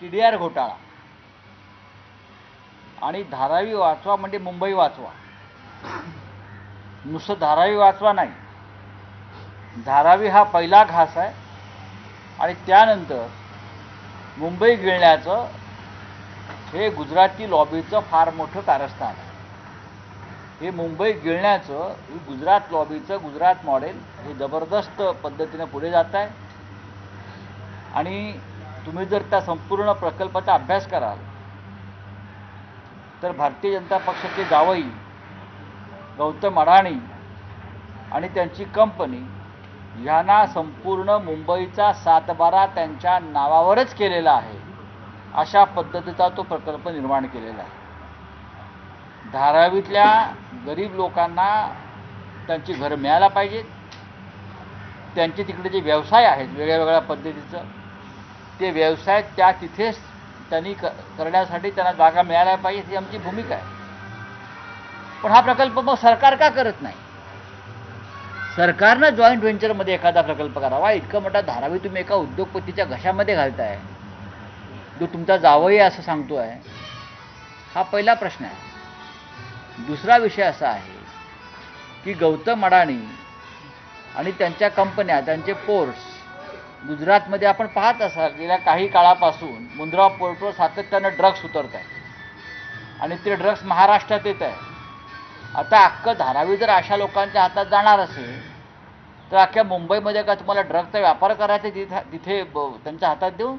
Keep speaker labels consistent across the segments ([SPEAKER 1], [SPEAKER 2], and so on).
[SPEAKER 1] TDR घोटाळा आणि धारावी वाचवा म्हणजे मुंबई वाचवा. नुसतं धारावी वाचवा नाही, धारावी हा पहिला घास आहे आणि त्यानंतर मुंबई गिळण्याचं हे गुजराती लॉबीचं फार मोठं कारस्थान आहे. हे मुंबई गिळण्याचं गुजरात लॉबीचं गुजरात मॉडेल हे जबरदस्त पद्धतीने पुढे जात आहे. आणि तुम्ही जर त्या संपूर्ण प्रकल्पाचा अभ्यास कराल तर भारतीय जनता पक्षाचे जावई गौतम अडाणी आणि त्यांची कंपनी यांना संपूर्ण मुंबईचा सातबारा त्यांच्या नावावरच केलेला आहे, अशा पद्धतीचा तो प्रकल्प निर्माण केलेला आहे. धारावीतल्या गरीब लोकांना त्यांची घरं मिळायला पाहिजेत, त्यांचे तिकडे जे व्यवसाय आहेत वेगळ्या वेगळ्या पद्धतीचं ते व्यवसाय त्या तिथेच त्यांनी करण्यासाठी त्यांना जागा मिळायला पाहिजे, ही आमची भूमिका आहे. पण हा प्रकल्प मग सरकार का करत नाही? सरकारनं जॉईंट व्हेंचरमध्ये एखादा प्रकल्प करावा. इतकं मोठा धारावी तुम्ही एका उद्योगपतीच्या घशामध्ये घालताय, जो तुमचा जावई असं सांगतो आहे. हा पहिला प्रश्न आहे. दुसरा विषय असा आहे की गौतम अडाणी आणि त्यांच्या कंपन्या, त्यांचे पोर्ट्स गुजरातमध्ये आपण पाहत असाल गेल्या काही काळापासून मुंद्रा पोर्टवर सातत्यानं ड्रग्स उतरत आहे आणि ते ड्रग्स महाराष्ट्रात येत आहे. आता अख्खं धारावी जर अशा लोकांच्या हातात जाणार असेल तर अख्ख्या मुंबईमध्ये का तुम्हाला ड्रगचा व्यापार करायचा तिथे त्यांच्या हातात देऊन?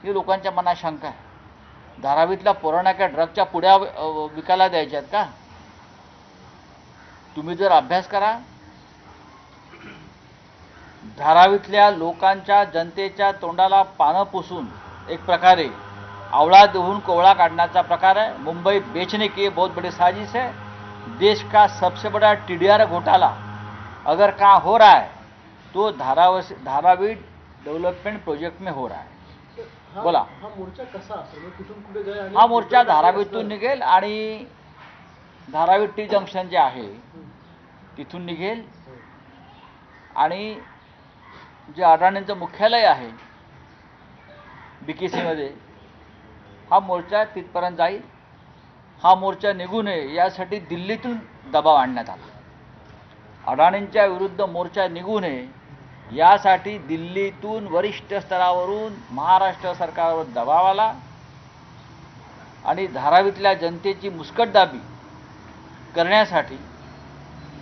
[SPEAKER 1] ही लोकांच्या मनात शंका आहे. धारावीतल्या पोरांना काय ड्रगच्या पुड्या विकायला द्यायच्यात का? तुम्ही जर अभ्यास करा, धारावीतल्या लोकांच्या जनतेच्या तोंडाला पानं पुसून एक प्रकारे आवळा देऊन कोवळा काढण्याचा प्रकार है. मुंबई बेचने की बहुत बड़ी साजिश है. देश का सबसे बड़ा TDR घोटाला अगर कहाँ हो रहा है तो धारावी डेवलपमेंट प्रोजेक्ट में हो रहा है. बोला,
[SPEAKER 2] हा मोर्चा कसा असेल, कुठून कुठे जाईल?
[SPEAKER 1] हा मोर्चा धारावीतून निघेल आणि धारावी टी जंक्शन जे आहे तिथून निघेल आणि जे अडाणींचं मुख्यालय आहे BKCमध्ये हा मोर्चा तिथपर्यंत जाईल. हा मोर्चा निघू नये यासाठी दिल्लीतून दबाव आणण्यात आला. अडाणींच्या विरुद्ध मोर्चा निघू नये यासाठी दिल्लीतून वरिष्ठ स्तरावरून महाराष्ट्र सरकारवर दबाव आला आणि धारावीतल्या जनतेची मुस्कटदाबी करण्यासाठी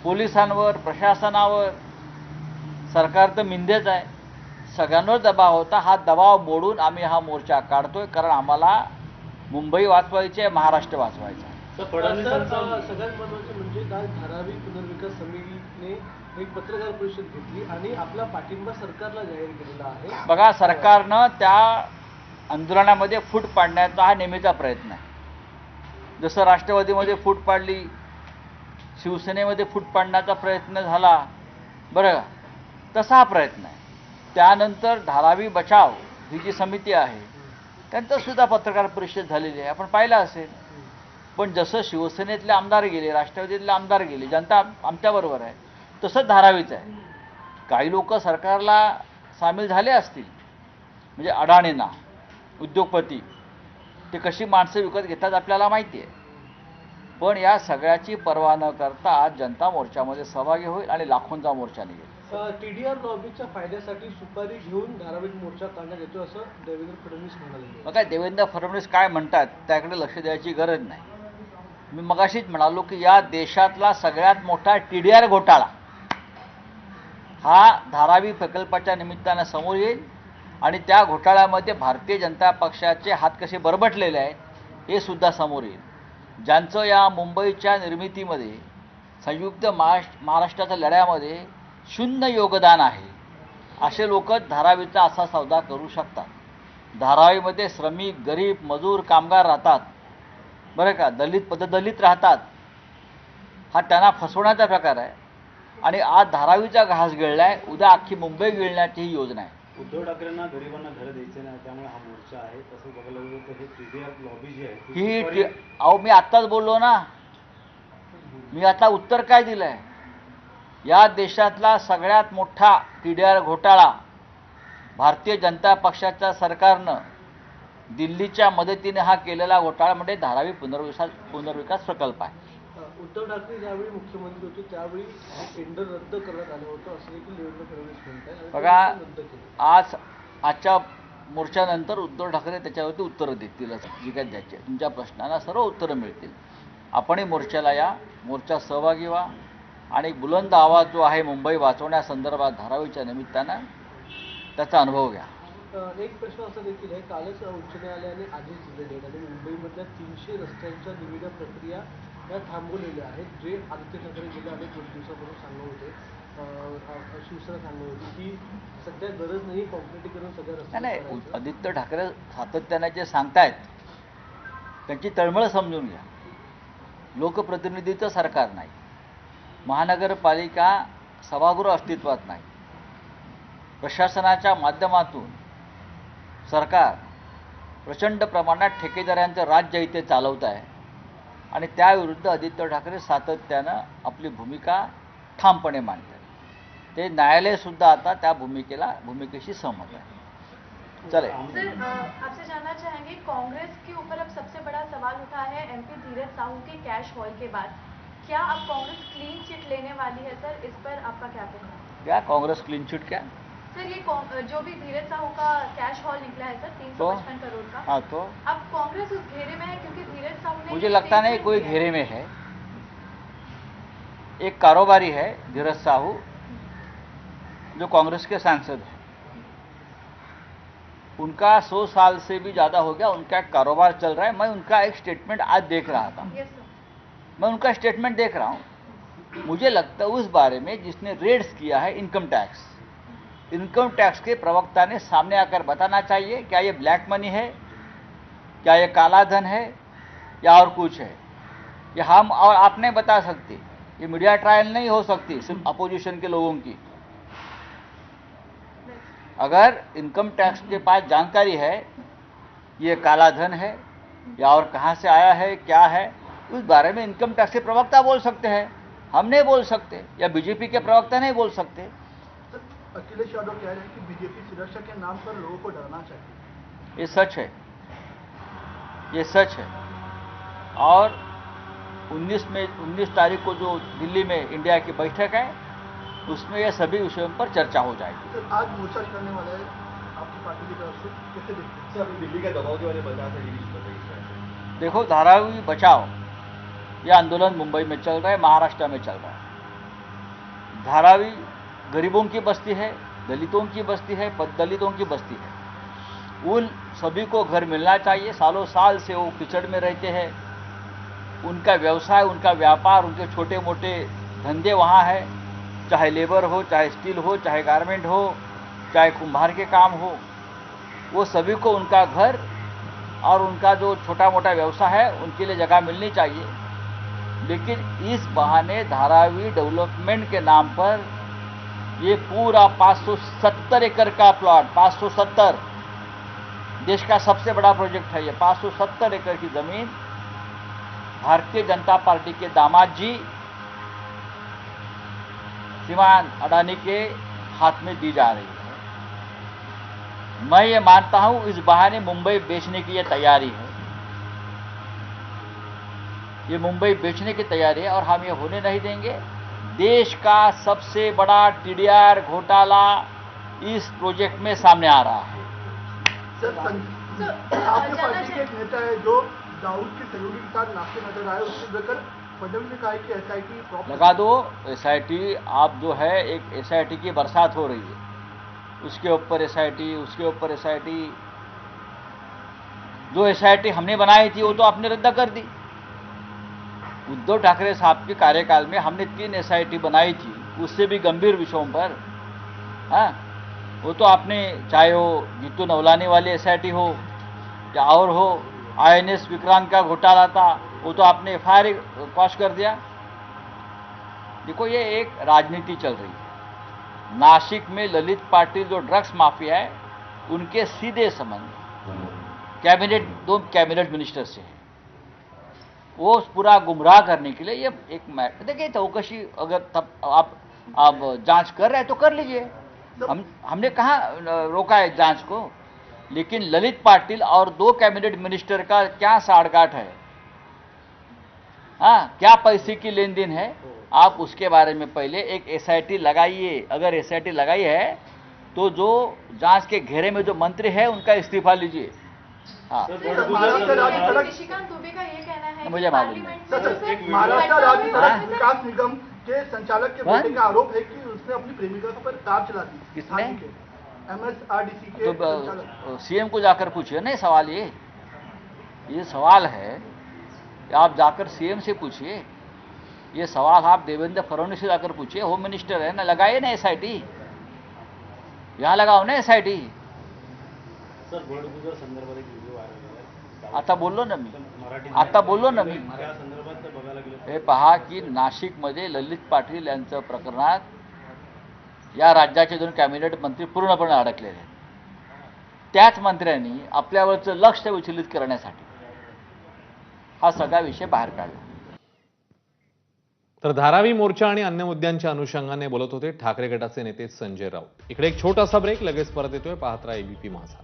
[SPEAKER 1] पोलिसांवर, प्रशासनावर, सरकार तर मिंदेच आहे, सगळ्यांवर दबाव होता. हा दबाव मोडून आम्ही हा मोर्चा काढतोय, कारण आम्हाला मुंबई वाचवायची आहे, महाराष्ट्र वाचवायचा आहे.
[SPEAKER 2] सगळ्यात महत्त्वाचे म्हणजे काल धारावी पुनर्विकास समितीने एक पत्रकार परिषद घेतली आणि आपला पाठिंबा सरकारला जाहीर केलेला आहे.
[SPEAKER 1] बघा, सरकारनं त्या आंदोलनामध्ये फूट पाडण्याचा हा नेहमीचा प्रयत्न आहे. जसं राष्ट्रवादीमध्ये फूट पाडली, शिवसेनेमध्ये फूट पाडण्याचा प्रयत्न झाला, बरं, तसा हा प्रयत्न आहे. त्यानंतर धारावी बचाव ही जी समिती आहे त्यांचंसुद्धा पत्रकार परिषद झालेली आहे, आपण पाहिलं असेल. पण जसं शिवसेनेतले आमदार गेले, राष्ट्रवादीतले आमदार गेले, जनता आमच्याबरोबर आहे, तसंच धारावीचं आहे. काही लोक सरकारला सामील झाले असतील, म्हणजे अडाणींना, उद्योगपती, ते कशी माणसं विकत घेतात आपल्याला माहिती आहे. पण या सगळ्याची पर्वा न करता आज जनता मोर्चामध्ये सहभागी होईल आणि लाखोंचा मोर्चा निघेल.
[SPEAKER 2] TDR लॉबीच्या फायद्यासाठी सुपारी घेऊन धारावीत मोर्चा काढण्यात येतो असं देवेंद्र फडणवीस म्हणाले.
[SPEAKER 1] बघा, देवेंद्र फडणवीस काय म्हणतात त्याकडे लक्ष द्यायची गरज नाही. मी मगाशीच म्हणालो की या देशातला सगळ्यात मोठा TDR घोटाळा हा धारावी प्रकल्पाच्या निमित्तानं समोर येईल आणि त्या घोटाळ्यामध्ये भारतीय जनता पक्षाचे हात कसे बरबटलेले आहेत हे सुद्धा समोर येईल. ज्यांचं या मुंबईच्या निर्मितीमध्ये, संयुक्त महाराष्ट्राच्या लढ्यामध्ये शून्य योगदान आहे, असे लोक धारावीचा असा सौदा करू शकतात. धारावीमध्ये श्रमिक, गरीब, मजूर, कामगार राहतात, बरं का, दलित राहतात. हा त्यांना फसवण्याचा प्रकार आहे आणि आज धारावीचा घास गिळला आहे, उद्या अख्खी मुंबई गिळण्याची ही योजना आहे.
[SPEAKER 3] उद्धव ठाकरेंना गरिबांना घर द्यायचे नाही, त्यामुळे हा मोर्चा आहे. तसं बघायला गेलं तर हे TDR लॉबी जी आहे
[SPEAKER 1] ही अहो, मी आत्ताच बोललो ना, मी आता उत्तर काय दिलं आहे. या देशातला सगळ्यात मोठा TDR घोटाळा भारतीय जनता पक्षाच्या सरकारनं दिल्लीच्या मदतीने हा केलेला घोटाळा म्हणजे धारावी पुनर्विकास प्रकल्प आहे.
[SPEAKER 2] उद्धव ठाकरे ज्यावेळी मुख्यमंत्री होते त्यावेळी टेंडर रद्द करण्यात आलं होतं असं देखील देवेंद्र फडणवीस म्हणत आहेत.
[SPEAKER 1] बघा,
[SPEAKER 2] रद्द केलं.
[SPEAKER 1] आजच्या मोर्चानंतर उद्धव ठाकरे त्याच्यावरती उत्तरं देतीलच, जी काय द्यायची. तुमच्या प्रश्नांना सर्व उत्तरं मिळतील. आपणही मोर्चाला या, मोर्चात सहभागी व्हा आणि बुलंद आवाज जो आहे मुंबई वाचवण्यासंदर्भात धारावीच्या निमित्तानं त्याचा अनुभव घ्या.
[SPEAKER 2] एक प्रश्न असा देखील आहे, कालच उच्च न्यायालयाने आदेश दिलेले आहेत आणि मुंबईमधल्या 300 रस्त्यांच्या निविदा प्रक्रिया या थांबवलेल्या आहेत, जे आदित्य ठाकरे गेल्या अनेक दिवसापासून सांगत होते, शिवसेना सांगत होती की सध्या गरज नाही कॉन्क्रिटीकरण सगळ्या रस्त्यांना
[SPEAKER 1] नाही,
[SPEAKER 2] करायचं.
[SPEAKER 1] आदित्य ठाकरे सातत्याने जे सांगतायत त्यांची तळमळ समजून घ्या. लोकप्रतिनिधीचं सरकार नाही, महानगरपालिका सभागृह अस्तित्वात नाही, प्रशासनाच्या माध्यमातून सरकार प्रचंड प्रमाणात ठेकेदारांचं राज्य इथे चालवत आहे आणि त्याविरुद्ध आदित्य ठाकरे सातत्यानं आपली भूमिका ठामपणे मांडतात. ते न्यायालयसुद्धा आता त्या भूमिकेशी सहमत आहे. चले.
[SPEAKER 4] सर, आपसे जानना चाहेंगे, कांग्रेस के ऊपर अब सबसे बड़ा सवाल उठा है एमपी धीरज साहू के कैश हॉल के बाद. क्या अब कांग्रेस क्लीन चिट लेने वाली है सर? इस पर आपका क्या कहना है?
[SPEAKER 1] क्या कांग्रेस क्लीन चिट क्या?
[SPEAKER 4] सर, ये जो भी धीरज साहू का कैश हॉल निकला है सर 355 करोड़ का,
[SPEAKER 1] हाँ, तो
[SPEAKER 4] अब कांग्रेस उस घेरे में है क्योंकि धीरज साहू ने
[SPEAKER 1] मुझे लगता नहीं कोई घेरे में है. एक कारोबारी है धीरज साहू जो कांग्रेस के सांसद हैं. उनका 100 साल से भी ज़्यादा हो गया उनका एक कारोबार चल रहा है. मैं उनका एक स्टेटमेंट आज देख रहा था.
[SPEAKER 4] Yes sir.
[SPEAKER 1] मैं उनका स्टेटमेंट देख रहा हूँ. मुझे लगता है उस बारे में जिसने रेड्स किया है इनकम टैक्स के प्रवक्ता ने सामने आकर बताना चाहिए क्या ये ब्लैक मनी है, क्या ये काला धन है या और कुछ है. ये हम और आप नहीं बता सकते. ये मीडिया ट्रायल नहीं हो सकती सिर्फ अपोजिशन के लोगों की. अगर इनकम टैक्स के पास जानकारी है ये काला धन है या और कहाँ से आया है क्या है, उस बारे में इनकम टैक्स के प्रवक्ता बोल सकते हैं, हम नहीं बोल सकते या बीजेपी के प्रवक्ता नहीं बोल सकते.
[SPEAKER 2] अखिलेश यादव कह रहे हैं कि बीजेपी सुरक्षा के नाम पर लोगों को डरना चाहिए.
[SPEAKER 1] ये सच है, ये सच है. और 19 तारीख को जो दिल्ली में इंडिया की बैठक है उसमें ये सभी विषयों पर चर्चा हो जाएगी.
[SPEAKER 2] तो आज मोर्चा करने वाले हैं आपकी पार्टी की तरफ से, कैसे देखते हैं?
[SPEAKER 5] सर, अभी दिल्ली का दबाव के बारे में बता सकते.
[SPEAKER 1] देखो, धारावी बचाओ ये आंदोलन मुंबई में चल रहा है, महाराष्ट्र में चल रहा है. धारावी गरीबों की बस्ती है, दलितों की बस्ती है, दलितों की बस्ती है. उन सभी को घर मिलना चाहिए. सालों साल से वो कीचड़ में रहते हैं. उनका व्यवसाय, उनका व्यापार, उनके छोटे मोटे धंधे वहाँ है, चाहे लेबर हो, चाहे स्टील हो, चाहे गारमेंट हो, चाहे कुम्हार के काम हो. वो सभी को उनका घर और उनका जो छोटा मोटा व्यवसाय है उनके लिए जगह मिलनी चाहिए. लेकिन इस बहाने धारावी डेवलपमेंट के नाम पर ये पूरा 570 एकड़ का प्लॉट, 570 देश का सबसे बड़ा प्रोजेक्ट है ये. 570 एकड़ की जमीन भारतीय जनता पार्टी के दामाद जी श्रीमान अडानी के हाथ में दी जा रही है. मैं ये मानता हूं इस बहाने मुंबई बेचने की ये तैयारी है. ये मुंबई बेचने की तैयारी है और हम ये होने नहीं देंगे. देश का सबसे बड़ा टीडीआर घोटाला इस प्रोजेक्ट में सामने आ रहा है.
[SPEAKER 2] सर, आपकी पार्टी के एक नेता है जो दाऊद की सहयोगी के साथ नाश्ते नजर आए, उसको लेकर फडणवीस ने कहा है कि SIT
[SPEAKER 1] लगा दो. SIT आप जो है एक SIT की बरसात हो रही है, उसके ऊपर SIT, उसके ऊपर SIT. जो SIT हमने बनाई थी वो तो आपने रद्द कर दी. उद्धव ठाकरे साहब के कार्यकाल में हमने 3 SIT बनाई थी, उससे भी गंभीर विषयों पर. हाँ, वो तो आपने, चाहे वो जीतू नवलानी वाली SIT हो या और हो, INS विक्रांत का घोटाला था वो तो आपने FIR पास कर दिया. देखो, ये एक राजनीति चल रही है. नासिक में ललित पाटिल जो ड्रग्स माफिया है उनके सीधे संबंध 2 कैबिनेट मिनिस्टर से है. वो पूरा गुमराह करने के लिए ये एक मैटर. देखिए, चौकसी अगर तब आप जांच कर रहे हैं तो कर लीजिए. हमने कहाँ रोका है जांच को. लेकिन ललित पाटिल और 2 कैबिनेट मिनिस्टर का क्या साठगांठ है, हाँ, क्या पैसे की लेन देन है, आप उसके बारे में पहले एक एसआईटी लगाइए। अगर एसआईटी लगाई है तो जो जांच के घेरे में जो मंत्री है उनका इस्तीफा लीजिए। हाँ,
[SPEAKER 4] निशिकांत दुबे का ये कहना है
[SPEAKER 1] मुझे
[SPEAKER 4] कि
[SPEAKER 1] मालूम
[SPEAKER 4] पार्लियामेंट
[SPEAKER 5] नहीं।
[SPEAKER 4] में
[SPEAKER 5] एक
[SPEAKER 6] महाराष्ट्र राज्य
[SPEAKER 1] हाँ?
[SPEAKER 6] सड़क विकास निगम के संचालक के बेटे का आरोप है कि उसने अपनी प्रेमिका पर कार चला दी।
[SPEAKER 1] किसने?
[SPEAKER 6] MSRDC के संचालक।
[SPEAKER 1] तो सीएम को जाकर पूछिए। नहीं, सवाल ये सवाल है कि आप जाकर सीएम से पूछिए। ये सवाल आप देवेंद्र फडणवीस से जाकर पूछिए, होम मिनिस्टर है ना, लगाइए ना एसआईटी, यहाँ लगाओ ना एसआईटी।
[SPEAKER 3] सर बळगुजर संदर्भात एक व्हिडिओ व्हायरल झाला.
[SPEAKER 1] आता बोललो ना मी,
[SPEAKER 3] मराठी
[SPEAKER 1] आता बोललो ना मी.
[SPEAKER 3] त्या संदर्भात तर बघायला गेलं
[SPEAKER 1] हे पहा की नाशिकमध्ये ललित पाटील यांचं प्रकरणात या राज्याचे 2 कॅबिनेट मंत्री पूर्णपणे अडकलेले आहेत. त्याच मंत्र्यांनी आपल्यावरचं लक्ष विचलित करण्यासाठी हा सगळा विषय बाहेर काढला.
[SPEAKER 7] तर धारावी मोर्चा आणि अन्य मुद्द्यांच्या अनुषंगाने बोलत होते ठाकरे गटाचे नेते संजय राऊत. इकडे एक छोटासा ब्रेक, लगेच परत येतोय. पाहत राहा एबीपी माझा.